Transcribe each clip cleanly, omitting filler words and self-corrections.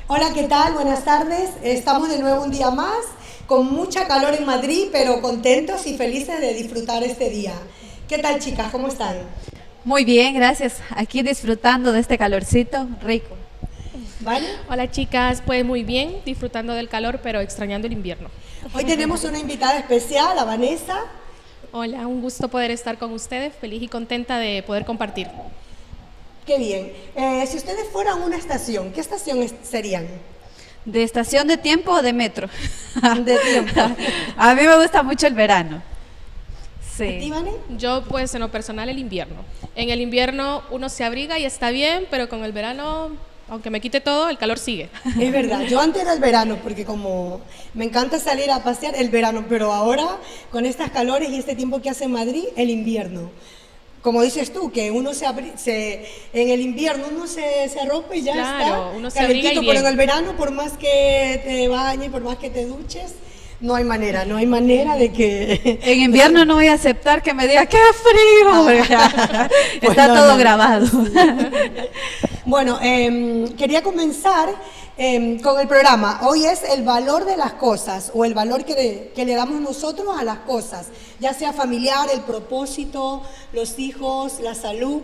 Hola, ¿qué tal? Buenas tardes. Estamos de nuevo un día más, con mucha calor en Madrid, pero contentos y felices de disfrutar este día. ¿Qué tal, chicas? ¿Cómo están? Muy bien, gracias. Aquí disfrutando de este calorcito rico. ¿Vale? Hola chicas, pues muy bien, disfrutando del calor, pero extrañando el invierno. Hoy tenemos una invitada especial, a Vanessa. Hola, un gusto poder estar con ustedes, feliz y contenta de poder compartir. Qué bien. Si ustedes fueran una estación, ¿qué estación serían? ¿De estación de tiempo o de metro? De tiempo. A mí me gusta mucho el verano. ¿A ti, Sí. Vane? Yo pues en lo personal el invierno. En el invierno uno se abriga y está bien, pero con el verano, aunque me quite todo, el calor sigue. Es verdad, yo antes era el verano, porque como me encanta salir a pasear el verano, pero ahora con estas calores y este tiempo que hace en Madrid, el invierno. Como dices tú, que uno en el invierno uno se arropa y ya Claro, está uno se abriga y calentito, bien. pero en el verano, por más que te bañes, por más que te duches, no hay manera de que... En invierno no voy a aceptar que me diga ¡qué frío! Porque Pues está no, todo no. grabado. Bueno, quería comenzar con el programa. Hoy es el valor de las cosas o el valor que le damos nosotros a las cosas, ya sea familiar, el propósito, los hijos, la salud.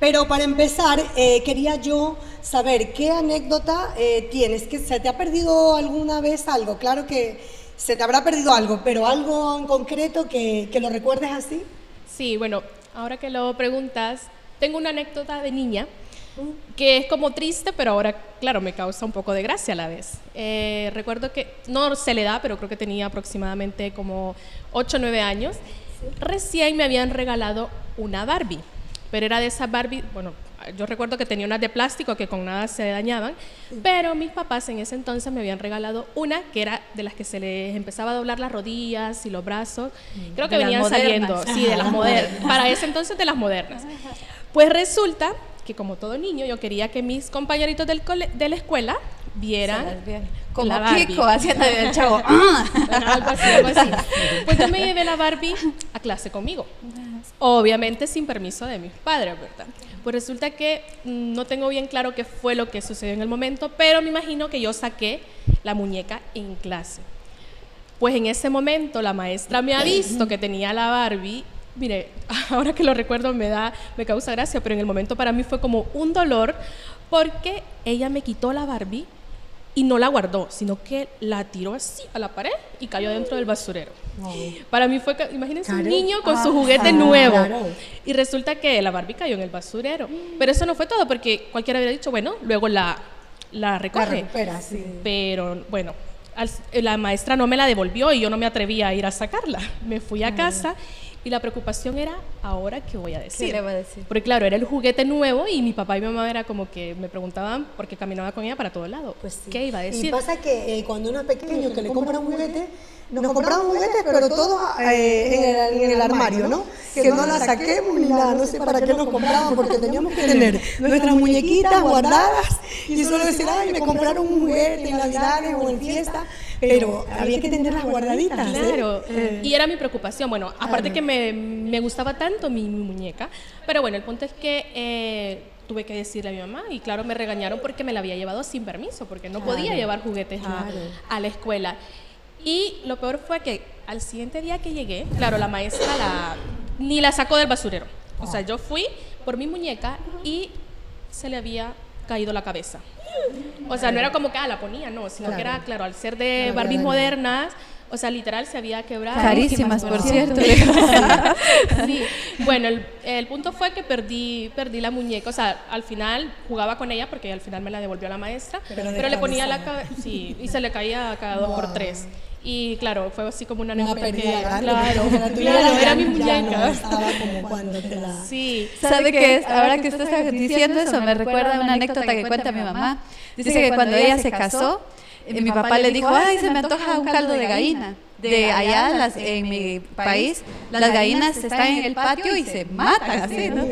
Pero para empezar, quería yo saber qué anécdota tienes, que se te ha perdido alguna vez algo. Claro que se te habrá perdido algo, pero algo en concreto que lo recuerdes así. Sí, bueno, ahora que lo preguntas, tengo una anécdota de niña que es como triste, pero ahora, claro, me causa un poco de gracia a la vez. Recuerdo que, no se le da, pero creo que tenía aproximadamente como 8 o 9 años. Recién me habían regalado una Barbie, pero era de esas Barbie, bueno, yo recuerdo que tenía unas de plástico que con nada se dañaban, pero mis papás en ese entonces me habían regalado una que era de las que se les empezaba a doblar las rodillas y los brazos. Creo que De las venían saliendo, modernas. sí, de las modernas, para ese entonces de las modernas. Pues resulta que como todo niño yo quería que mis compañeritos de la escuela vieran Como la Barbie. Kiko haciendo el chavo. Bueno, algo así, algo así. Pues yo me llevé la Barbie a clase conmigo. Obviamente sin permiso de mis padres, ¿verdad? Pues resulta que no tengo bien claro qué fue lo que sucedió en el momento, pero me imagino que yo saqué la muñeca en clase. Pues en ese momento la maestra me ha visto que tenía la Barbie. Mire, ahora que lo recuerdo me causa gracia, pero en el momento para mí fue como un dolor porque ella me quitó la Barbie y no la guardó, sino que la tiró así a la pared y cayó dentro del basurero. Para mí fue, imagínense un Claro. niño con su juguete nuevo claro. y resulta que la Barbie cayó en el basurero. Pero eso no fue todo porque cualquiera hubiera dicho, bueno, luego la La recoge. recupera, sí. Pero bueno, la maestra no me la devolvió y yo no me atreví a ir a sacarla. Me fui a casa y la preocupación era, ¿ahora qué voy a decir? ¿Qué le voy a decir? Porque claro, era el juguete nuevo y mi papá y mi mamá era como que me preguntaban, porque caminaba con ella para todo lado, Pues sí. ¿qué iba a Y decir? pasa que cuando uno es pequeño que le compra un juguete, nos compramos juguetes, pero todos en el armario, ¿no? Que no la saquemos ni nada, no sé para qué nos compraban, porque teníamos que tener nuestras muñequitas guardadas y solo decir, ay, me compraron un juguete en Navidades o en fiesta, pero había que tenerlas guardaditas. ¿eh? Claro, y era mi preocupación. Bueno, aparte que me gustaba tanto mi muñeca, pero bueno, el punto es que tuve que decirle a mi mamá y claro, me regañaron porque me la había llevado sin permiso, porque no podía llevar juguetes a la escuela. Y lo peor fue que al siguiente día que llegué, claro, la maestra ni la sacó del basurero. O sea, yo fui por mi muñeca y se le había caído la cabeza. O sea, no era como que la ponía, no, sino que era, claro, al ser de Barbies modernas, o sea, literal se había quebrado. Carísimas, por cierto. Sí, bueno, el punto fue que perdí la muñeca, o sea, al final jugaba con ella porque al final me la devolvió la maestra, pero le ponía la cabeza, sí, y se le caía cada 2 por 3. Y claro, fue así como una anécdota que, pérdida grande, claro, porque la tuya ya- era mi ya muñeca. no estaba como cuando te la... Sí, ¿Sabe qué? Ahora que usted está diciendo eso, me recuerda a una anécdota que cuenta mi mamá. Dice que cuando ella se casó, mi papá le dijo, ay, se me antoja un caldo de gallina. De allá, en mi país, las gallinas están en el patio y se matan así, ¿no?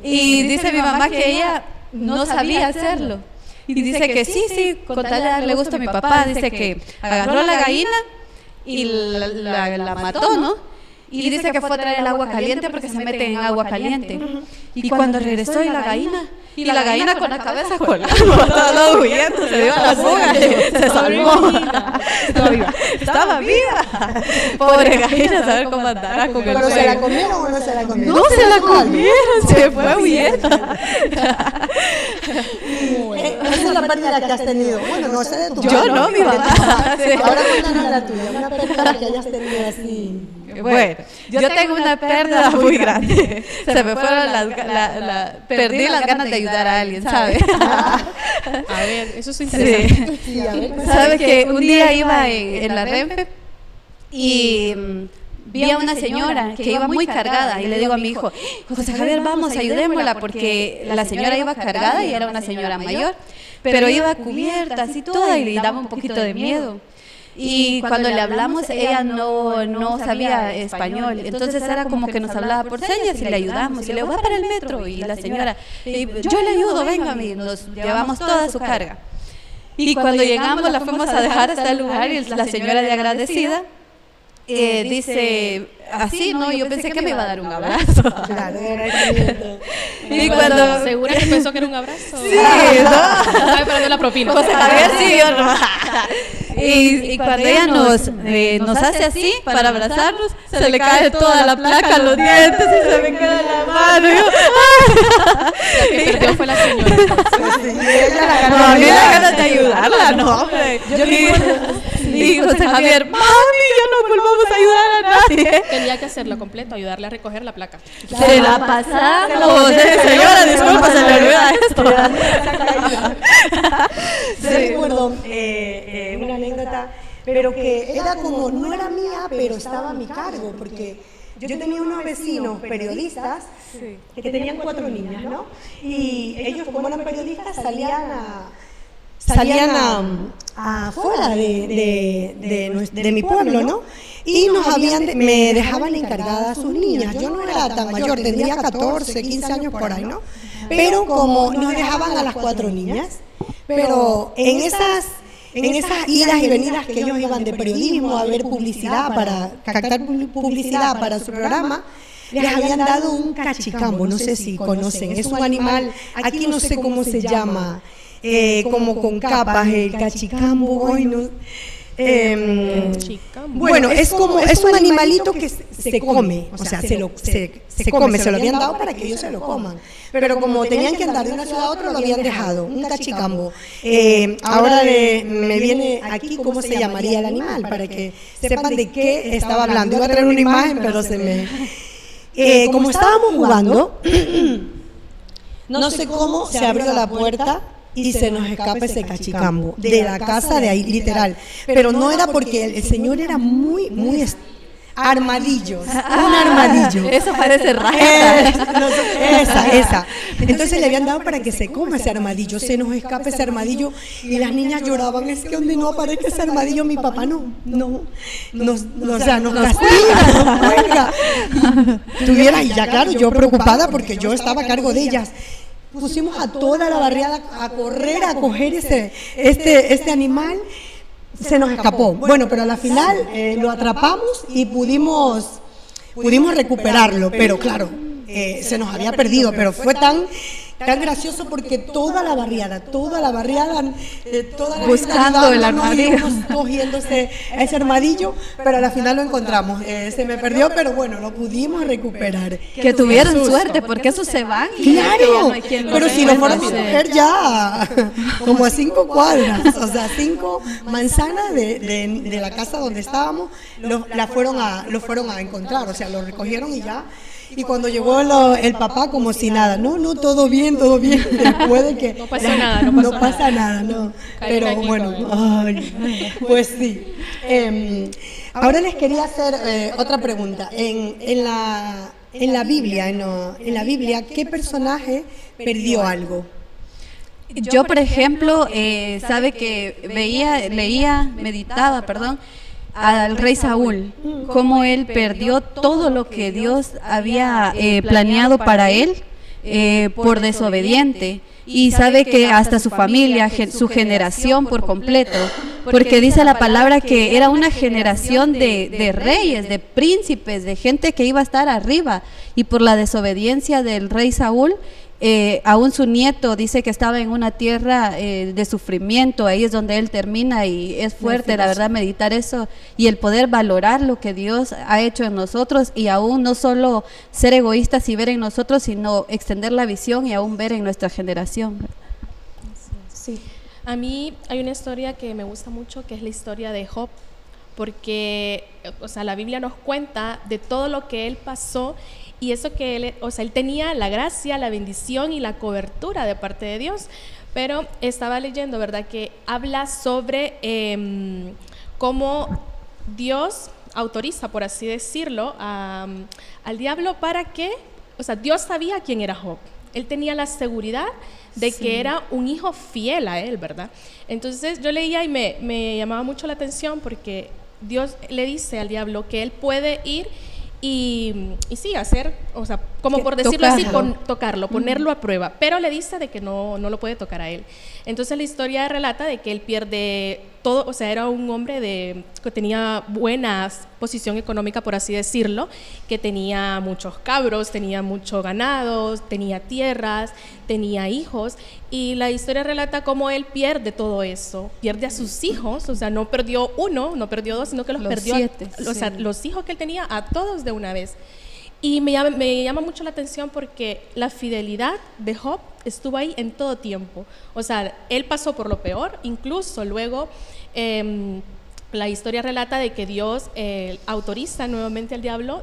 Y dice mi mamá que ella no sabía hacerlo. Y dice que sí, con tal de darle gusto a mi papá, dice que agarró la gallina y la mató, ¿no? y dice que fue a traer el agua caliente porque se mete en agua caliente. Y cuando regresó y la gallina con la cabeza colgando, todo huyendo, se dio a la fuga, se salvó. Estaba viva. Pobre gallina, a saber cómo andará con el ¿Pero se fuego. la comieron o no se la comieron? No se la comieron, se fue huyendo. Esa es la pérdida que has tenido. Bueno, no sé de tu Yo no, mi mamá. Sí. Ahora cuéntanos la tuya, una pérdida que hayas tenido así. Bueno, yo tengo una pérdida muy grande. Se me fueron perdí las ganas de ayudar a alguien, ¿sabes? A ver, eso es interesante. Sí. Sí, a ver, ¿Sabes que un día iba en la Renfe y vi a una señora que iba muy cargada y le digo a mi hijo, José Javier, vamos, ayudémosla, porque la señora iba cargada y era una señora mayor, pero iba cubierta así toda y le daba un poquito de miedo. Y cuando le hablamos, ella no sabía español, entonces era como que nos hablaba por señas y le ayudamos. Y le digo, va para el metro. Y la señora, yo le ayudo, venga, y nos llevamos toda su carga. Y cuando llegamos, la fuimos a dejar hasta el lugar y la señora de agradecida dice, así, no, yo pensé que me iba a dar un abrazo. Claro, de agradecimiento. Y cuando segura que pensó que era un abrazo. Sí, ¿no? Estaba esperando la propina. José Javier sí, yo no. Y cuando ella nos hace así para abrazarnos, se le cae toda la placa a los dientes y se me queda la mano. Y yo, La que perdió fue la señora. no, a mí me da ganas de ayudarla, no, hombre. Y José Javier, mami, ya no volvamos a ayudar a nadie. Tenía que hacerlo completo, ayudarle a recoger la placa. Se la pasamos. Señora, disculpa, se me olvida esto. Yo recuerdo una anécdota, pero que era como, no era mía, pero estaba a mi cargo, porque yo tenía unos vecinos periodistas que tenían 4 niñas, ¿no? Y ellos, como eran periodistas, salían afuera de mi pueblo, ¿no? Y me dejaban encargada a sus niñas. Yo no era tan mayor, tendría 14, 15 años por ahí, ¿no? Pero como nos dejaban a las 4 niñas, pero en esas idas y venidas que ellos iban de periodismo a ver publicidad, para captar publicidad para su programa, les habían dado un cachicambo, no sé si conocen, es un animal, aquí no sé cómo se llama, como con capas, el cachicambo, hoy no. Bueno, es un animalito que se come, o sea, se come, se lo habían dado para que ellos se lo coman, pero como tenían que andar de una ciudad a otra, lo habían dejado, un cachicambo. Ahora me viene aquí cómo se llamaría el animal, para que sepan de qué estaba hablando. Iba a traer una imagen, pero se me... como estábamos jugando, no sé cómo se abrió la puerta y se nos escapa ese cachicambo de la casa de ahí, literal. Pero no era porque el señor era muy armadillo, un armadillo. Eso parece rata. Esa. Entonces le habían dado para que se coma ese armadillo, se nos escapa ese armadillo y las niñas lloraban, es que donde no aparezca ese armadillo mi papá nos castiga, nos cuelga. Y ya claro, yo preocupada porque yo estaba a cargo de ellas. Pusimos a toda la barriada a correr a coger este animal. Se nos escapó. Bueno, pero a la final lo atrapamos y pudimos recuperarlo, pero claro, se nos había perdido, pero fue tan gracioso porque toda la barriada, toda la buscando el armadillo, cogiendo ese armadillo, pero al final lo encontramos. Se me perdió, pero bueno, lo pudimos recuperar. Que tuvieron suerte, porque esos se van. Claro, pero si lo fueron a coger ya como a 5 cuadras, o sea, 5 manzanas de la casa donde estábamos, lo fueron a encontrar, o sea, lo recogieron y ya. Y cuando llegó el papá, como si nada, no, todo bien, después de que... No pasa nada. Pero bueno, pues sí. Ahora les quería hacer otra pregunta. En la Biblia, ¿qué personaje perdió algo? Yo, por ejemplo, sabe que meditaba, al rey Saúl, cómo él perdió todo lo que Dios había planeado para él por desobediente, y sabe que hasta su familia, su generación por completo, porque dice la palabra que era una generación de reyes, de príncipes, de gente que iba a estar arriba, y por la desobediencia del rey Saúl, aún su nieto dice que estaba en una tierra de sufrimiento. Ahí es donde él termina, y es fuerte, la verdad, meditar eso y el poder valorar lo que Dios ha hecho en nosotros, y aún no solo ser egoístas y ver en nosotros, sino extender la visión y aún ver en nuestra generación. Sí. A mí hay una historia que me gusta mucho, que es la historia de Job, porque, o sea, la Biblia nos cuenta de todo lo que él pasó. Y eso que él, o sea, él tenía la gracia, la bendición y la cobertura de parte de Dios. Pero estaba leyendo, ¿verdad?, que habla sobre cómo Dios autoriza, por así decirlo, al diablo para que, o sea, Dios sabía quién era Job. Él tenía la seguridad de que era un hijo fiel a él, ¿verdad? Entonces yo leía y me llamaba mucho la atención, porque Dios le dice al diablo que él puede ir y sí, hacer, o sea, como por decirlo así, tocarlo, ponerlo a prueba, pero le dice de que no lo puede tocar a él. Entonces la historia relata de que él pierde todo, o sea, era un hombre que tenía buena posición económica, por así decirlo, que tenía muchos cabros, tenía mucho ganado, tenía tierras, tenía hijos, y la historia relata cómo él pierde todo eso, pierde a sus hijos, o sea, no perdió uno, no perdió dos, sino que los perdió 7, o sea, los hijos que él tenía, a todos de una vez. Y me llama mucho la atención porque la fidelidad de Job estuvo ahí en todo tiempo. O sea, él pasó por lo peor, incluso luego la historia relata de que Dios autoriza nuevamente al diablo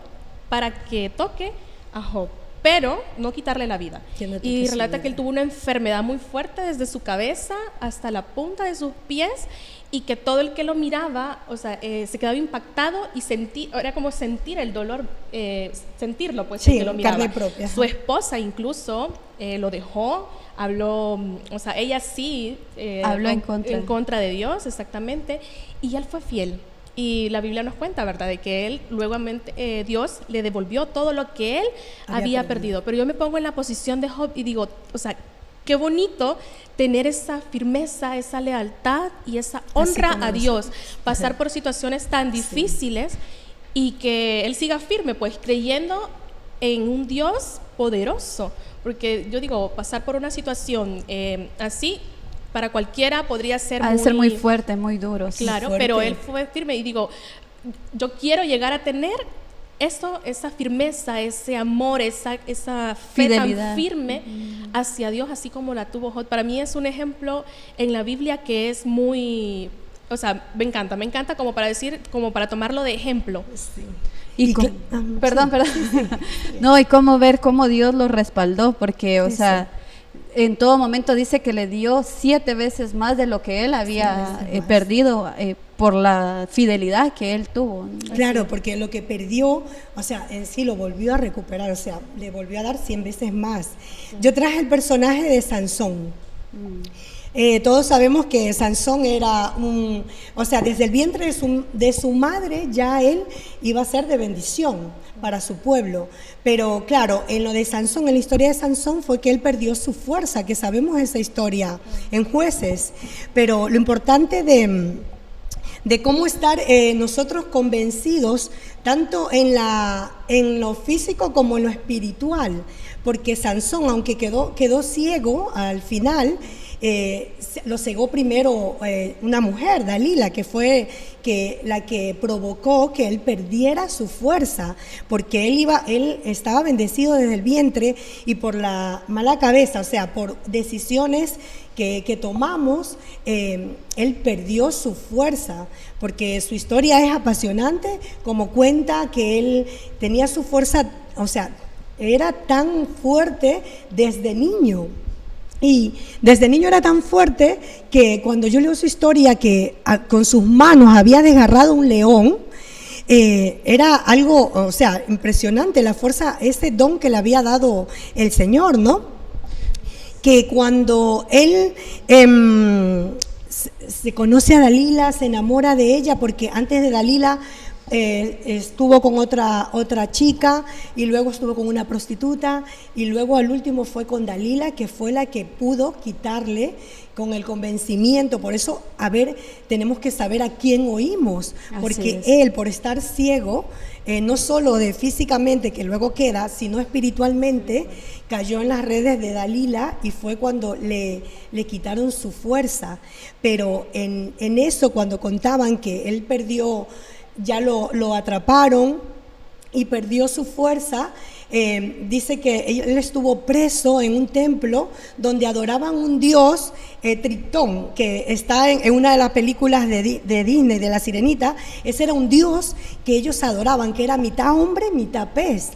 para que toque a Job, pero no quitarle la vida. Y relata que él tuvo una enfermedad muy fuerte desde su cabeza hasta la punta de sus pies, y que todo el que lo miraba, o sea, se quedaba impactado y era como sentir el dolor, sentirlo, pues, sí, que lo miraba. Carne propia. Su esposa incluso lo dejó, habló, o sea, ella sí habló en contra de Dios, exactamente, y él fue fiel. Y la Biblia nos cuenta, ¿verdad?, de que él, luego Dios le devolvió todo lo que él había perdido. Pero yo me pongo en la posición de Job y digo, o sea, qué bonito tener esa firmeza, esa lealtad y esa honra a Dios, pasar por situaciones tan difíciles y que él siga firme, pues, creyendo en un Dios poderoso. Porque yo digo, pasar por una situación así, para cualquiera podría ser ser muy fuerte, muy duro. Claro, fuerte. pero él fue firme, y digo, yo quiero llegar a tener eso, esa firmeza, ese amor, esa fe fidelidad tan firme hacia Dios, así como la tuvo Job. Para mí es un ejemplo en la Biblia que es muy, o sea, me encanta como para decir, como para tomarlo de ejemplo. Sí. Y perdón. No, y cómo ver cómo Dios lo respaldó, porque, o sea, en todo momento dice que le dio 7 veces más de lo que él había perdido por la fidelidad que él tuvo. Claro, porque lo que perdió, o sea, en sí lo volvió a recuperar, o sea, le volvió a dar 100 veces más. Yo traje el personaje de Sansón. Todos sabemos que Sansón era o sea, desde el vientre de su madre ya él iba a ser de bendición para su pueblo, pero claro, en lo de Sansón, en la historia de Sansón fue que él perdió su fuerza, que sabemos esa historia en Jueces, pero lo importante de cómo estar nosotros convencidos tanto en lo físico como en lo espiritual, porque Sansón, aunque quedó ciego al final, lo cegó primero una mujer, Dalila, que fue la que provocó que él perdiera su fuerza, porque él estaba bendecido desde el vientre, y por la mala cabeza, o sea, por decisiones que tomamos, él perdió su fuerza, porque su historia es apasionante, como cuenta que él tenía su fuerza, o sea, era tan fuerte desde niño. Y desde niño era tan fuerte que cuando yo leo su historia, que con sus manos había desgarrado un león, era algo, o sea, impresionante la fuerza, ese don que le había dado el Señor, ¿no? Que cuando él se conoce a Dalila, se enamora de ella, porque antes de Dalila estuvo con otra chica y luego estuvo con una prostituta y luego al último fue con Dalila, que fue la que pudo quitarle con el convencimiento. Por eso, tenemos que saber a quién oímos, porque él, por estar ciego, no solo de físicamente, que luego queda, sino espiritualmente, cayó en las redes de Dalila y fue cuando le quitaron su fuerza. Pero en eso, cuando contaban que él perdió, ya lo atraparon y perdió su fuerza, dice que él estuvo preso en un templo donde adoraban un dios, Tritón, que está en una de las películas de Disney, de La Sirenita. Ese era un dios que ellos adoraban, que era mitad hombre, mitad pez.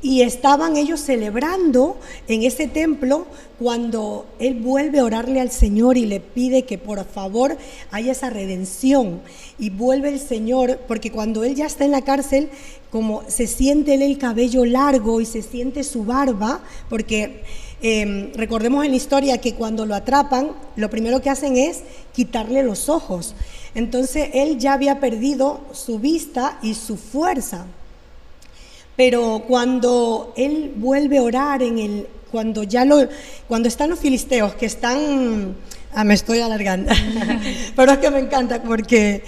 Y estaban ellos celebrando en ese templo cuando él vuelve a orarle al Señor y le pide que por favor haya esa redención. Y vuelve el Señor, porque cuando él ya está en la cárcel, como se siente él el cabello largo y se siente su barba, porque recordemos en la historia que cuando lo atrapan, lo primero que hacen es quitarle los ojos. Entonces él ya había perdido su vista y su fuerza. Pero cuando él vuelve a orar cuando están los filisteos que están, me estoy alargando, pero es que me encanta porque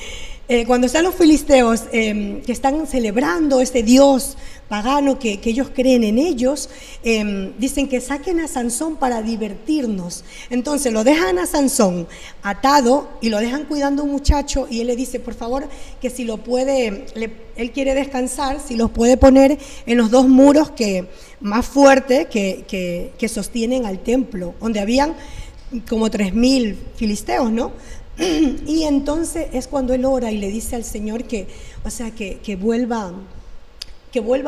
cuando están los filisteos que están celebrando este Dios pagano que ellos creen en ellos, dicen que saquen a Sansón para divertirnos. Entonces lo dejan a Sansón atado y lo dejan cuidando a un muchacho y él le dice, por favor, que si lo puede, él quiere descansar, si los puede poner en los dos muros más fuertes que sostienen al templo, donde habían como 3,000 filisteos, ¿no? Y entonces es cuando él ora y le dice al Señor que vuelva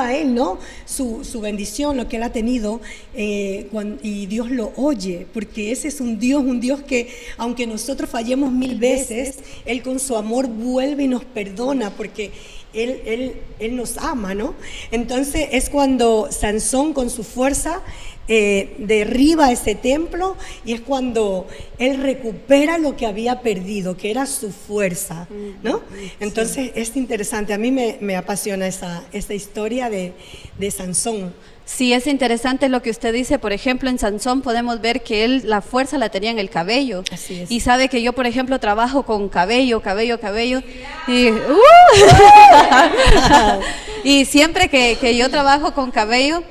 a él, ¿no? Su bendición, lo que él ha tenido, y Dios lo oye, porque ese es un Dios que aunque nosotros fallemos 1000 veces, él con su amor vuelve y nos perdona, porque él nos ama, ¿no? Entonces es cuando Sansón con su fuerza derriba ese templo y es cuando él recupera lo que había perdido, que era su fuerza, ¿no? Entonces es interesante, a mí me apasiona esa historia de Sansón. Sí, es interesante lo que usted dice. Por ejemplo, en Sansón podemos ver que él la fuerza la tenía en el cabello. Así es. Y sabe que yo, por ejemplo, trabajo con cabello. Y, y siempre que yo trabajo con cabello,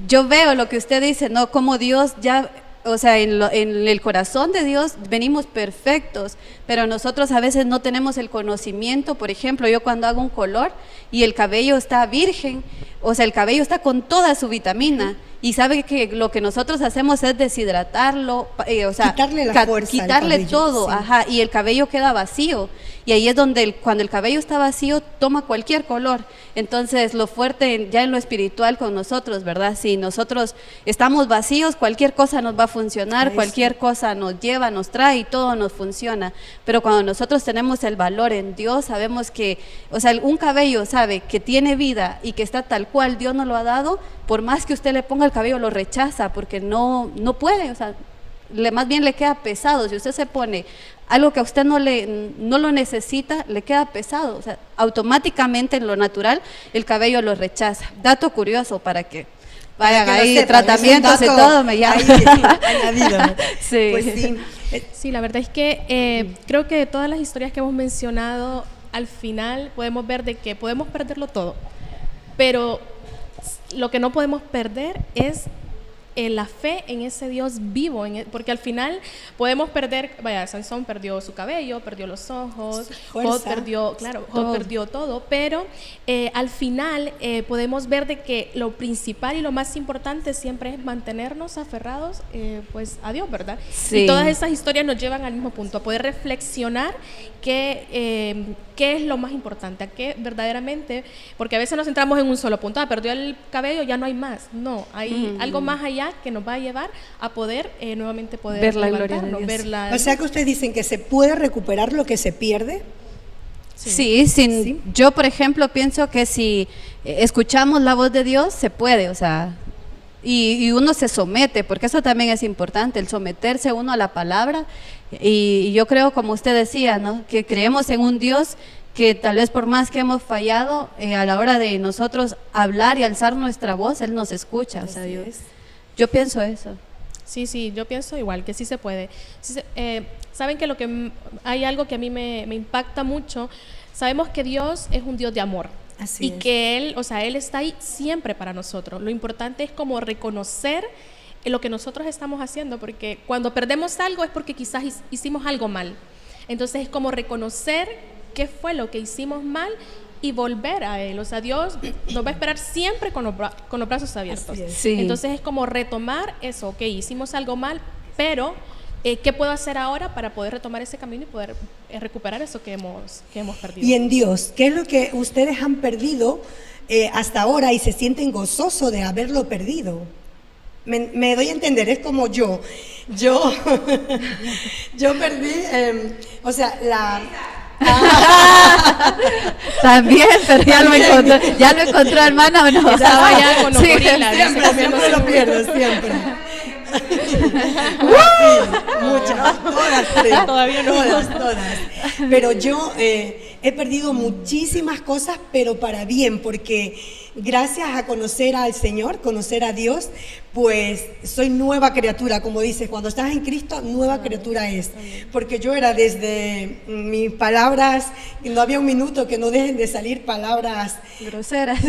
yo veo lo que usted dice, ¿no? Como Dios ya, o sea, en el corazón de Dios venimos perfectos, pero nosotros a veces no tenemos el conocimiento. Por ejemplo, yo cuando hago un color y el cabello está virgen, o sea, el cabello está con toda su vitamina, y sabe que lo que nosotros hacemos es deshidratarlo, o sea, quitarle la fuerza, quitarle cabello, todo, sí. Ajá, y el cabello queda vacío, y ahí es donde cuando el cabello está vacío toma cualquier color. Entonces lo fuerte ya en lo espiritual con nosotros, ¿verdad? Si nosotros estamos vacíos, cualquier cosa nos va a funcionar, cualquier cosa nos lleva, nos trae y todo nos funciona. Pero cuando nosotros tenemos el valor en Dios, sabemos que, o sea, un cabello sabe que tiene vida y que está tal cual Dios nos lo ha dado. Por más que usted le ponga el cabello, lo rechaza porque no puede, o sea, más bien le queda pesado. Si usted se pone algo que a usted no lo necesita, le queda pesado, o sea, automáticamente en lo natural el cabello lo rechaza. Dato curioso para que vayan ahí, tratamientos y todo, me llama. Sí. Pues sí. Sí, la verdad es que creo que de todas las historias que hemos mencionado, al final podemos ver de que podemos perderlo todo, pero lo que no podemos perder es la fe en ese Dios vivo, porque al final podemos perder, Sansón perdió su cabello, perdió los ojos, Job perdió todo, pero al final podemos ver de que lo principal y lo más importante siempre es mantenernos aferrados pues a Dios, ¿verdad? Sí. Y todas esas historias nos llevan al mismo punto, a poder reflexionar qué es lo más importante, a qué verdaderamente, porque a veces nos centramos en un solo punto, perdió el cabello, ya no hay más. No, hay algo más allá que nos va a llevar a poder nuevamente poder ver la gloria de Dios. O sea que ustedes dicen que se puede recuperar lo que se pierde. Sí, yo por ejemplo pienso que si escuchamos la voz de Dios se puede, o sea, y uno se somete, porque eso también es importante, el someterse uno a la palabra. Y yo creo, como usted decía, ¿no?, que creemos en un Dios que tal vez por más que hemos fallado, a la hora de nosotros hablar y alzar nuestra voz, Él nos escucha. O sea, yo pienso eso. Sí, yo pienso igual, que sí se puede. Saben que hay algo que a mí me impacta mucho. Sabemos que Dios es un Dios de amor. Así y es. que Él está ahí siempre para nosotros. Lo importante es como reconocer lo que nosotros estamos haciendo, porque cuando perdemos algo es porque quizás hicimos algo mal. Entonces es como reconocer qué fue lo que hicimos mal y volver a Él. O sea, Dios nos va a esperar siempre con los brazos abiertos. Sí. Entonces es como retomar eso, ok, hicimos algo mal, pero ¿qué puedo hacer ahora para poder retomar ese camino y poder recuperar eso que hemos perdido? Y en Dios, ¿qué es lo que ustedes han perdido hasta ahora y se sienten gozosos de haberlo perdido? Me doy a entender, es como yo perdí, o sea, También, pero ya lo encontró, hermana, ¿o no? Estaba ya con Ocorila, siempre lo pierdo, siempre. Muchas, todas tres. Todavía no. Todas. Pero yo he perdido muchísimas cosas, pero para bien, porque gracias a conocer al Señor, conocer a Dios, pues soy nueva criatura, como dices, cuando estás en Cristo, nueva criatura es. Porque yo era desde mis palabras, no había un minuto que no dejen de salir palabras groseras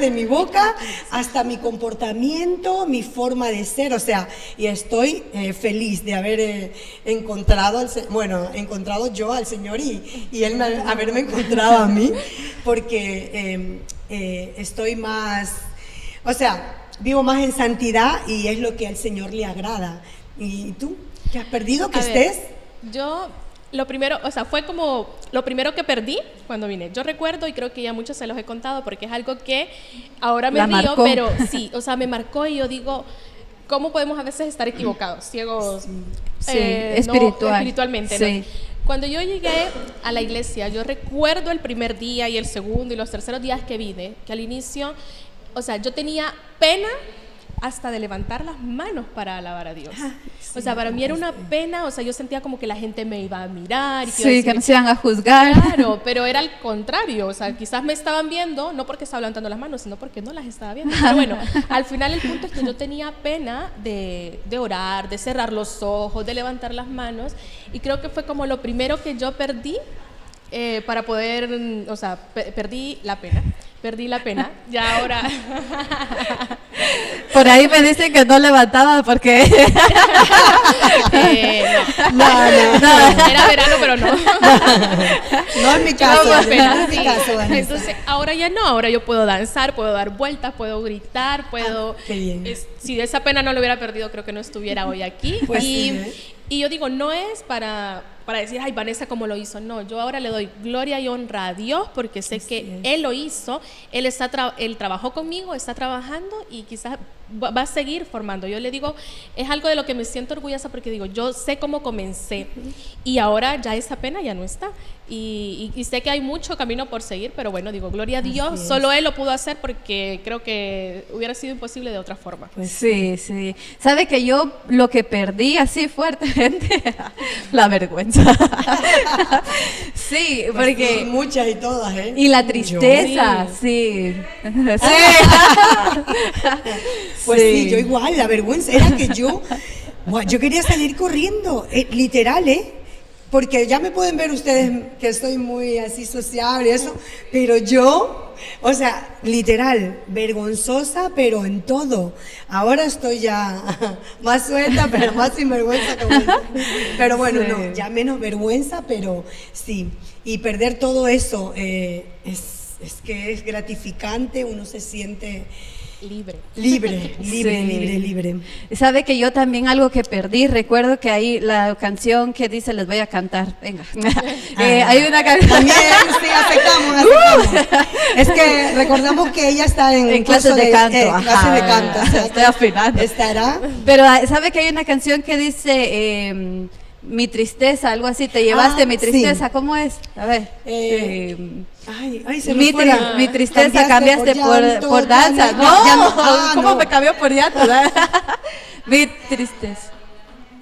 de mi boca, hasta mi comportamiento, mi forma de ser, o sea, y estoy feliz de haber encontrado yo al Señor y Él haberme encontrado a mí, porque estoy más, o sea, vivo más en santidad y es lo que al Señor le agrada. ¿Y tú? ¿Qué has perdido? ¿Que estés? Yo, lo primero, o sea, fue como lo primero que perdí cuando vine. Yo recuerdo, y creo que ya muchos se los he contado, porque es algo que ahora me río, marcó. pero sí, o sea, me marcó y yo digo, ¿cómo podemos a veces estar equivocados, ciegos? Sí, espiritualmente, sí. ¿no? Cuando yo llegué a la iglesia, yo recuerdo el primer día y el segundo y los terceros días que vine, que al inicio, o sea, yo tenía pena hasta de levantar las manos para alabar a Dios. O sea, para mí era una pena, o sea, yo sentía como que la gente me iba a mirar. Y que nos iban a juzgar. Claro, pero era al contrario, o sea, quizás me estaban viendo, no porque estaba levantando las manos, sino porque no las estaba viendo. Pero bueno, al final el punto es que yo tenía pena de orar, de cerrar los ojos, de levantar las manos, y creo que fue como lo primero que yo perdí para poder, o sea, perdí la pena, ya ahora. Por ahí me dicen que no levantaba porque... No. Era verano, pero no. No en mi caso, No, pena, no en mi sí. caso, Vanessa. Entonces, ahora ya no, ahora yo puedo danzar, puedo dar vueltas, puedo gritar, puedo... qué bien. Si esa pena no lo hubiera perdido, creo que no estuviera hoy aquí. Pues y, sí, y yo digo, no es para decir, ay, Vanessa, ¿cómo lo hizo? No, yo ahora le doy gloria y honra a Dios porque sé que Él lo hizo, Él trabajó conmigo, está trabajando y quizás va a seguir formando. Yo le digo, es algo de lo que me siento orgullosa porque digo, yo sé cómo comencé y ahora ya esa pena ya no está. Y sé que hay mucho camino por seguir, pero bueno, digo, gloria a Dios, solo Él lo pudo hacer porque creo que hubiera sido imposible de otra forma. Pues sí. ¿Sabe que yo lo que perdí así fuertemente? La vergüenza. Sí, Pues porque... sí, muchas y todas, ¿eh? Y la tristeza, sí. Pues sí, yo igual, la vergüenza era que yo quería salir corriendo, literal, porque ya me pueden ver ustedes que estoy muy así sociable y eso, pero yo, o sea, literal, vergonzosa, pero en todo. Ahora estoy ya más suelta, pero más sinvergüenza. Pero bueno, no, ya menos vergüenza, pero sí. Y perder todo eso es que es gratificante, uno se siente... Libre. Sabe que yo también algo que perdí, recuerdo que hay la canción que dice, les voy a cantar, venga. Hay una canción. También, sí, aceptamos. Es que recordamos que ella está en clases de canto. Clases de canto. O sea, estoy afinando. Estará. Pero sabe que hay una canción que dice, mi tristeza, algo así, te llevaste mi tristeza, sí. ¿Cómo es? A ver. Ay, se me fue mi tristeza cambiaste por danza. ¿Cómo me cambió por llanto? Mi tristeza.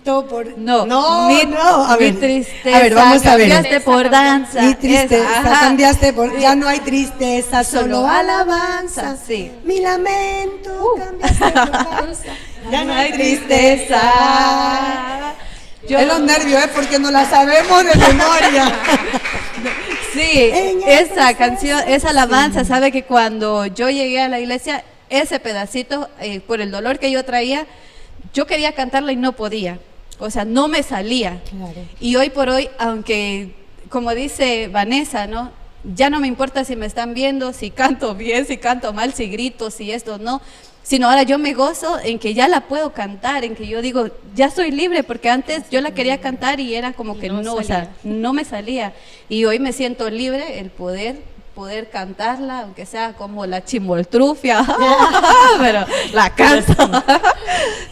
por... No, a ver, mi tristeza, a ver, vamos a ver. cambiaste por danza. Mi tristeza, Ajá. cambiaste por... Ya no hay tristeza, solo alabanza. Sí. Mi lamento, cambiaste por danza. Ya no hay tristeza. Es los nervios, porque no la sabemos de memoria. Sí, esa canción, esa alabanza, sabe que cuando yo llegué a la iglesia, ese pedacito, por el dolor que yo traía, yo quería cantarla y no podía. O sea, no me salía. Claro. Y hoy por hoy, aunque, como dice Vanessa, ¿no? Ya no me importa si me están viendo, si canto bien, si canto mal, si grito, si esto, no. Sino ahora yo me gozo en que ya la puedo cantar, en que yo digo, ya soy libre, porque antes yo la quería cantar y era como que no, o sea, no me salía. Y hoy me siento libre, el poder cantarla, aunque sea como la chimoltrufia, pero la canto.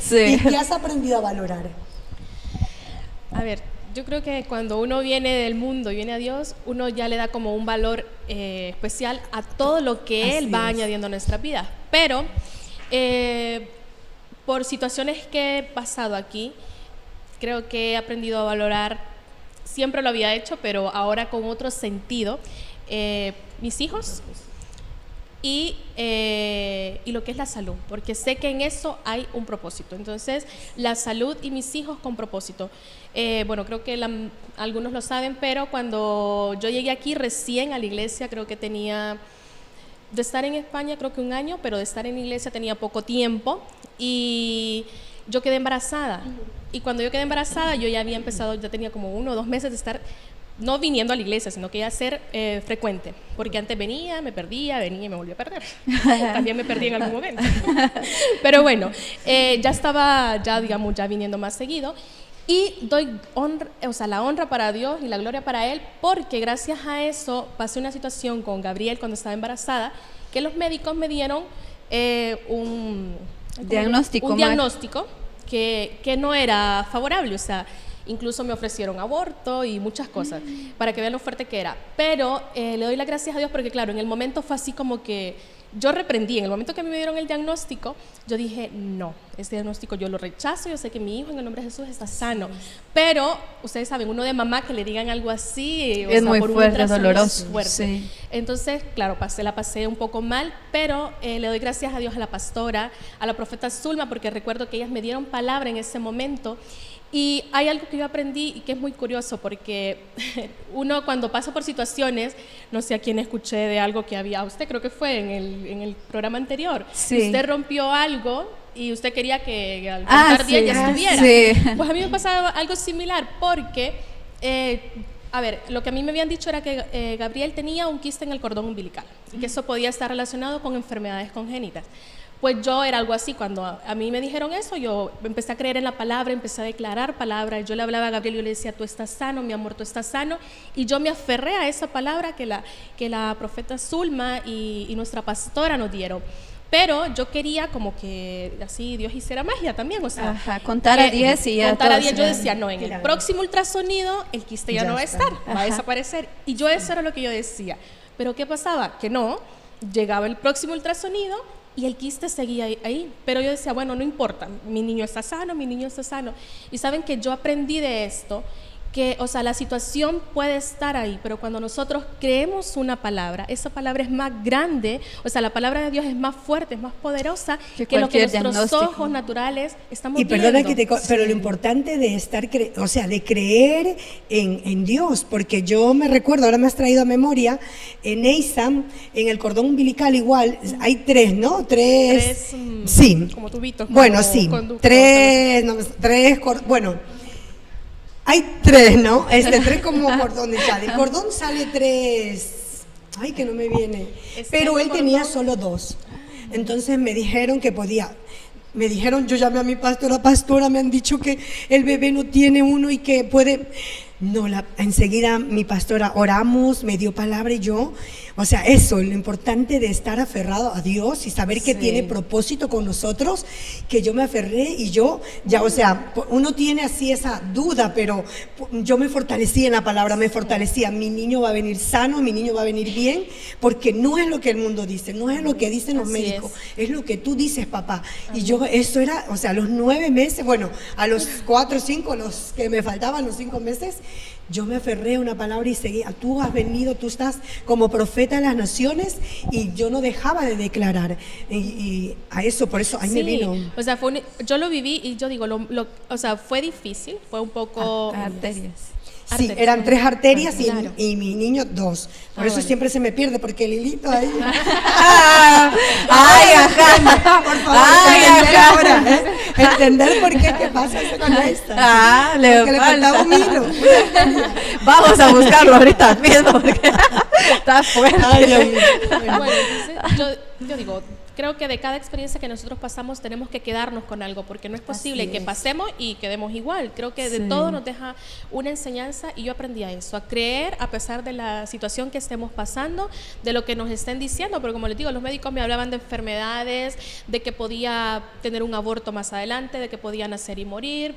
¿Y Sí. qué has aprendido a valorar? A ver, yo creo que cuando uno viene del mundo y viene a Dios, uno ya le da como un valor especial a todo lo que Él va añadiendo a nuestra vida. Pero por situaciones que he pasado aquí, creo que he aprendido a valorar, siempre lo había hecho, pero ahora con otro sentido, mis hijos y lo que es la salud, porque sé que en eso hay un propósito. Entonces, la salud y mis hijos con propósito. Bueno, creo que algunos lo saben, pero cuando yo llegué aquí recién a la iglesia, creo que tenía... De estar en España creo que 1 año, pero de estar en la iglesia tenía poco tiempo y yo quedé embarazada. Y cuando yo quedé embarazada yo ya había empezado, ya tenía como 1 o 2 meses de estar, no viniendo a la iglesia, sino que ya ser frecuente. Porque antes venía, me perdía, venía y me volvía a perder. También me perdí en algún momento. Pero bueno, ya estaba, digamos, ya viniendo más seguido. Y doy la honra para Dios y la gloria para Él, porque gracias a eso pasé una situación con Gabriel cuando estaba embarazada, que los médicos me dieron un diagnóstico que no era favorable, o sea, incluso me ofrecieron aborto y muchas cosas, para que vean lo fuerte que era. Pero le doy las gracias a Dios porque, claro, en el momento fue así como que yo reprendí. En el momento que me dieron el diagnóstico, yo dije, no, este diagnóstico yo lo rechazo, yo sé que mi hijo en el nombre de Jesús está sano. Pero, ustedes saben, uno de mamá que le digan algo así, es muy fuerte, es doloroso. Fuerte. Sí. Entonces, claro, la pasé un poco mal, pero le doy gracias a Dios, a la pastora, a la profeta Zulma, porque recuerdo que ellas me dieron palabra en ese momento. Y hay algo que yo aprendí y que es muy curioso, porque uno cuando pasa por situaciones, no sé a quién escuché de algo que había, a usted creo que fue en el programa anterior, sí. Usted rompió algo y usted quería que al contar 10 ya estuviera. Sí. Pues a mí me pasaba algo similar, porque, a ver, lo que a mí me habían dicho era que Gabriel tenía un quiste en el cordón umbilical y que eso podía estar relacionado con enfermedades congénitas. Pues yo era algo así, cuando a mí me dijeron eso, yo empecé a creer en la palabra, empecé a declarar palabras, yo le hablaba a Gabriel y yo le decía, tú estás sano, mi amor, tú estás sano, y yo me aferré a esa palabra que la profeta Zulma y nuestra pastora nos dieron. Pero yo quería como que así Dios hiciera magia también, o sea, contar a 10 y ya contar a todos 10, yo decía, no, en el próximo ultrasonido el quiste ya no va a estar, va a desaparecer, y yo eso era lo que yo decía. Pero ¿qué pasaba? Que no, llegaba el próximo ultrasonido y el quiste seguía ahí, pero yo decía, bueno, no importa, mi niño está sano, mi niño está sano. Y saben que yo aprendí de esto, que, o sea, la situación puede estar ahí, pero cuando nosotros creemos una palabra, esa palabra es más grande, o sea, la palabra de Dios es más fuerte, es más poderosa que lo que nuestros ojos naturales estamos viendo. Y perdona pero lo importante de estar, de creer en Dios, porque yo me recuerdo, ahora me has traído a memoria, en Eisam, en el cordón umbilical igual, hay 3, ¿no? Tres sí. Como tubitos. Bueno, sí, bueno. Hay 3, ¿no? 3 como cordones sale. El cordón sale 3. Ay, que no me viene. Pero él tenía solo 2. Entonces me dijeron que podía. Me dijeron, yo llamé a mi pastora, me han dicho que el bebé no tiene uno y que puede. No, enseguida mi pastora oramos, me dio palabra y yo, o sea, eso, lo importante de estar aferrado a Dios y saber que tiene propósito con nosotros, que yo me aferré y yo, ya, o sea, uno tiene así esa duda, pero yo me fortalecí en la palabra, me fortalecía, mi niño va a venir sano, mi niño va a venir bien, porque no es lo que el mundo dice, no es lo que dicen los médicos, es lo que tú dices, papá. Y yo, eso era, o sea, a los 9 meses, bueno, a los 4 o 5, los que me faltaban, los 5 meses, yo me aferré a una palabra y seguía. Tú has venido, tú estás como profeta de las naciones, y yo no dejaba de declarar. Y a eso, por eso ahí me vino. O sea, yo lo viví y yo digo, o sea, fue difícil, fue un poco... Arterias. Sí, eran 3 arterias Claro. y mi niño 2. Por eso bueno. siempre se me pierde, porque el hilito ahí. Ay, ajá. Por favor, Ay, entender ajá. ahora, ¿eh? Entender por qué pasa eso con esta. Porque le faltaba un hilo. Vamos a buscarlo ahorita mismo porque está fuerte. Ay, Dios mío. Bueno, entonces yo digo, creo que de cada experiencia que nosotros pasamos tenemos que quedarnos con algo, porque no es posible Así que es. pasemos y quedemos igual. Creo que de Sí. todo nos deja una enseñanza, y yo aprendí a eso, a creer a pesar de la situación que estemos pasando, de lo que nos estén diciendo, porque como les digo, los médicos me hablaban de enfermedades, de que podía tener un aborto más adelante, de que podía nacer y morir,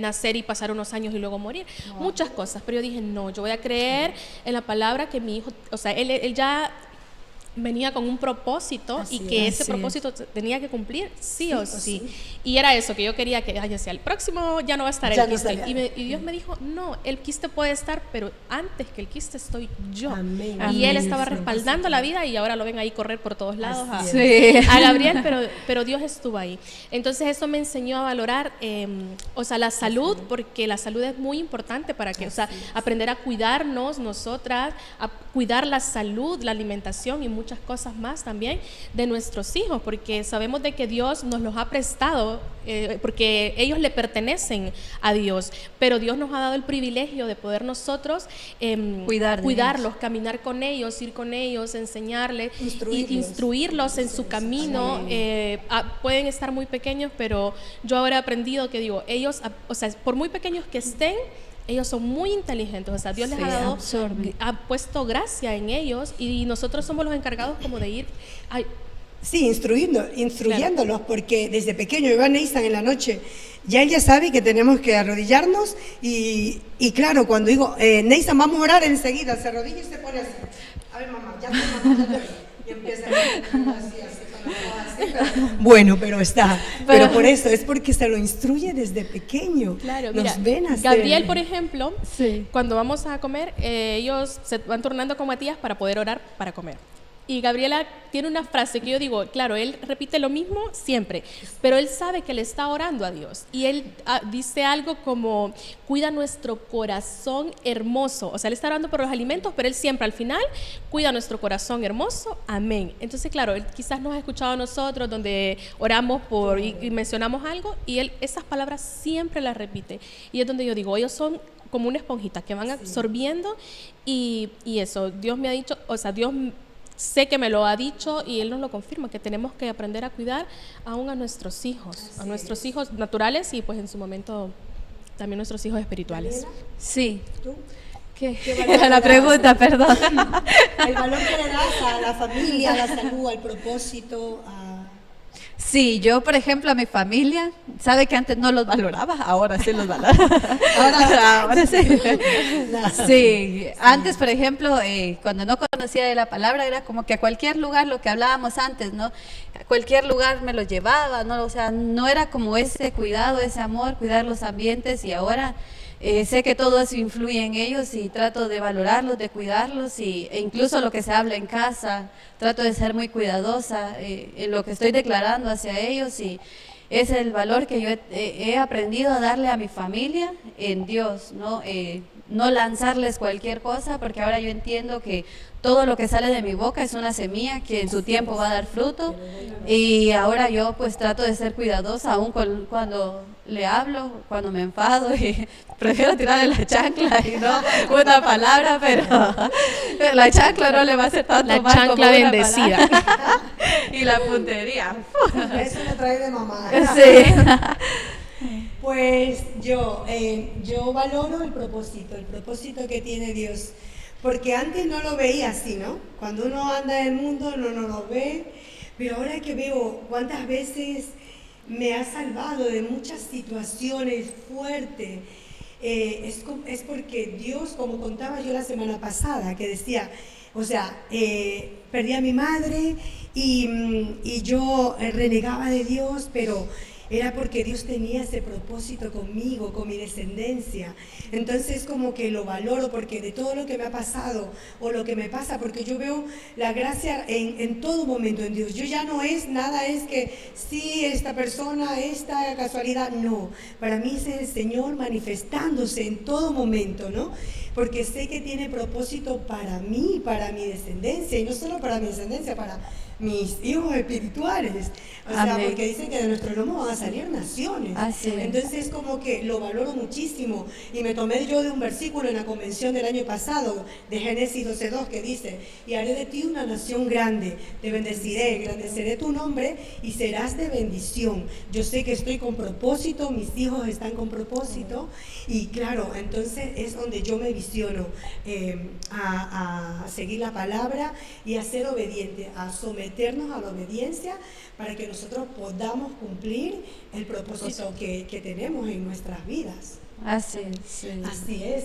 nacer y pasar unos años y luego morir, muchas cosas, pero yo dije, no, yo voy a creer en la palabra que mi hijo, o sea, él ya venía con un propósito, Así y que es, ese así propósito tenía que cumplir sí o o sí. sí. Y era eso que yo quería, que ay, decía, el próximo ya no va a estar Ya el no quiste. estaría. Y Dios me dijo, no, el quiste puede estar, pero antes que el quiste estoy yo. Amén. Y él Amén, estaba sí. respaldando la vida, y ahora lo ven ahí correr por todos lados a, Así Sí. a Gabriel, pero Dios estuvo ahí. Entonces eso me enseñó a valorar, o sea, la salud, porque la salud es muy importante para que, o sea, aprender a cuidarnos nosotras, a cuidar la salud, la alimentación y muchas cosas más también de nuestros hijos, porque sabemos de que Dios nos los ha prestado, porque ellos le pertenecen a Dios, pero Dios nos ha dado el privilegio de poder nosotros Cuidar de cuidarlos, caminar con ellos, ir con ellos, enseñarles, instruirlos en su camino. Pueden estar muy pequeños, pero yo ahora he aprendido que digo, ellos, o sea, por muy pequeños que estén, ellos son muy inteligentes, o sea, Dios les Sí, ha dado, absorben. ha puesto gracia en ellos, y nosotros somos los encargados como de ir, Sí, instruyéndolos, porque desde pequeño iba a Nathan en la noche, ya ella sabe que tenemos que arrodillarnos, y claro, cuando digo, Nathan, vamos a orar, enseguida se arrodilla y se pone así. A ver, mamá, ya te oí. Y empieza bueno, pero pero por eso, es porque se lo instruye desde pequeño. claro, Nos mira, ven hacer. Gabriel, por ejemplo, Sí. cuando vamos a comer, ellos se van turnando con Matías para poder orar para comer. Y Gabriela tiene una frase que yo digo, claro, él repite lo mismo siempre, pero él sabe que le está orando a Dios. Y él dice algo como, cuida nuestro corazón hermoso. O sea, él está orando por los alimentos, pero él siempre al final, cuida nuestro corazón hermoso. Amén. Entonces, claro, él quizás nos ha escuchado a nosotros donde oramos y mencionamos algo, y él esas palabras siempre las repite. Y es donde yo digo, ellos son como una esponjita que van absorbiendo, y eso, Dios me ha dicho, o sea, Dios... Sé que me lo ha dicho, y Él nos lo confirma, que tenemos que aprender a cuidar aún a nuestros hijos, a nuestros hijos naturales, y pues en su momento también nuestros hijos espirituales. Sí. ¿Tú? ¿Qué? valor le La das? pregunta, perdón. El valor que le das a la familia, a la salud, al propósito, Sí, yo, por ejemplo, a mi familia, sabe que antes no los valoraba, ahora sí los valoro. Ahora sí. Sí, antes, por ejemplo, cuando no conocía de la palabra, era como que a cualquier lugar, lo que hablábamos antes, ¿no? A cualquier lugar me los llevaba, ¿no? O sea, no era como ese cuidado, ese amor, cuidar los ambientes, y ahora sé que todo eso influye en ellos, y trato de valorarlos, de cuidarlos, e incluso lo que se habla en casa, trato de ser muy cuidadosa en lo que estoy declarando hacia ellos, y es el valor que yo he aprendido a darle a mi familia en Dios, ¿no? No lanzarles cualquier cosa, porque ahora yo entiendo que todo lo que sale de mi boca es una semilla que en su tiempo va a dar fruto, y ahora yo pues trato de ser cuidadosa aún cuando le hablo, cuando me enfado, y prefiero tirarle la chancla y no una palabra, pero la chancla no le va a hacer tanto La mal como chancla una bendecida. palabra. Y la puntería. eso lo trae de mamá. Sí. Pues yo valoro el propósito que tiene Dios, porque antes no lo veía así, ¿no? Cuando uno anda en el mundo no lo ve, pero ahora que veo cuántas veces me ha salvado de muchas situaciones fuertes, es porque Dios, como contaba yo la semana pasada, que decía, o sea, perdí a mi madre y yo renegaba de Dios, pero era porque Dios tenía ese propósito conmigo, con mi descendencia. Entonces como que lo valoro porque de todo lo que me ha pasado o lo que me pasa, porque yo veo la gracia en todo momento en Dios. Yo ya no es nada, es que sí, esta persona, esta casualidad, no. Para mí es el Señor manifestándose en todo momento, ¿no? Porque sé que tiene propósito para mí, para mi descendencia, y no solo para mi descendencia, para mis hijos espirituales. O sea, porque dicen que de nuestro lomo van a salir naciones. Así es. Entonces como que lo valoro muchísimo. Y me tomé yo de un versículo en la convención del año pasado, de Génesis 12:2, que dice, y haré de ti una nación grande, te bendeciré, engrandeceré tu nombre y serás de bendición. Yo sé que estoy con propósito, mis hijos están con propósito, y claro, entonces es donde yo me visiono a seguir la palabra y a ser obediente, a someternos a la obediencia para que nosotros podamos cumplir el propósito que tenemos en nuestras vidas. Así es. Sí. Así es.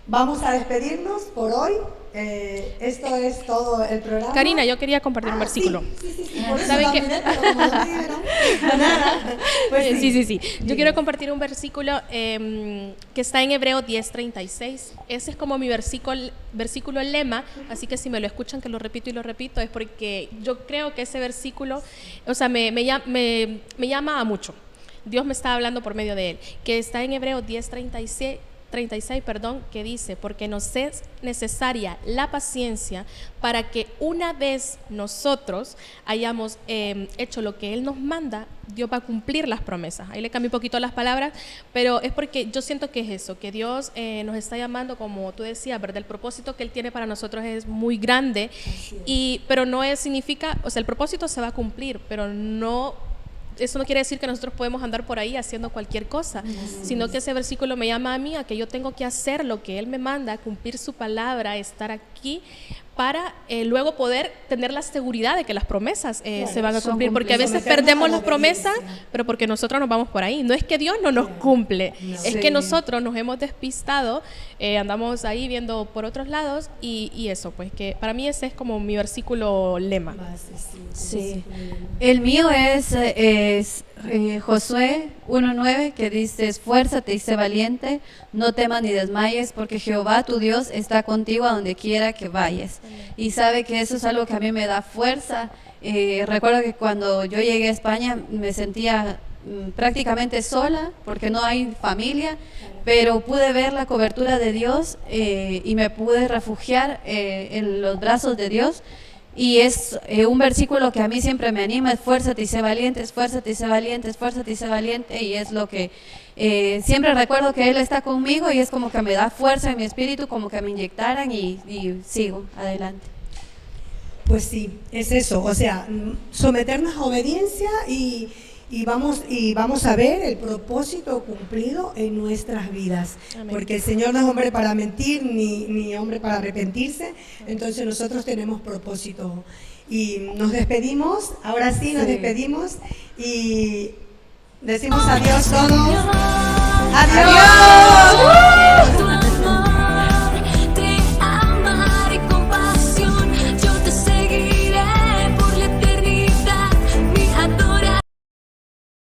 Vamos a despedirnos por hoy. Esto es todo el programa. Karina, yo quería compartir un versículo. Sí. Por eso ¿Saben qué? también, pero como no me dieron nada, pues Sí. Yo quiero compartir un versículo que está en Hebreos 10:36. Ese es como mi versículo lema, así que si me lo escuchan que lo repito y lo repito, es porque yo creo que ese versículo, o sea, me llama a mucho. Dios me está hablando por medio de él, que está en Hebreos 10:36, que dice, porque nos es necesaria la paciencia para que una vez nosotros hayamos hecho lo que Él nos manda, Dios va a cumplir las promesas. Ahí le cambié un poquito las palabras, pero es porque yo siento que es eso, que Dios nos está llamando, como tú decías, ¿verdad? El propósito que Él tiene para nosotros es muy grande, pero no significa, o sea, el propósito se va a cumplir, pero no... Eso no quiere decir que nosotros podemos andar por ahí haciendo cualquier cosa, sino que ese versículo me llama a mí a que yo tengo que hacer lo que Él me manda, cumplir su palabra, estar aquí para luego poder tener la seguridad de que las promesas se van a cumplir, porque a veces perdemos las promesas, pero porque nosotros nos vamos por ahí. No es que Dios no nos cumple, es que nosotros nos hemos despistado, andamos ahí viendo por otros lados y eso, pues que para mí ese es como mi versículo lema. Sí. El mío es Josué 1:9, que dice, esfuérzate y sé valiente, no temas ni desmayes, porque Jehová tu Dios está contigo a donde quiera que vayas. Y sabe que eso es algo que a mí me da fuerza. Recuerdo que cuando yo llegué a España me sentía prácticamente sola, porque no hay familia, pero pude ver la cobertura de Dios y me pude refugiar en los brazos de Dios. Y es un versículo que a mí siempre me anima, esfuérzate y sé valiente, esfuérzate y sé valiente, esfuérzate y sé valiente, y es lo que siempre recuerdo, que Él está conmigo, y es como que me da fuerza en mi espíritu, como que me inyectaran y sigo adelante. Pues sí, es eso, o sea, someternos a obediencia y vamos a ver el propósito cumplido en nuestras vidas. Amén. Porque el Señor no es hombre para mentir ni hombre para arrepentirse. Entonces nosotros tenemos propósito y nos despedimos. Ahora sí nos despedimos y decimos adiós todos.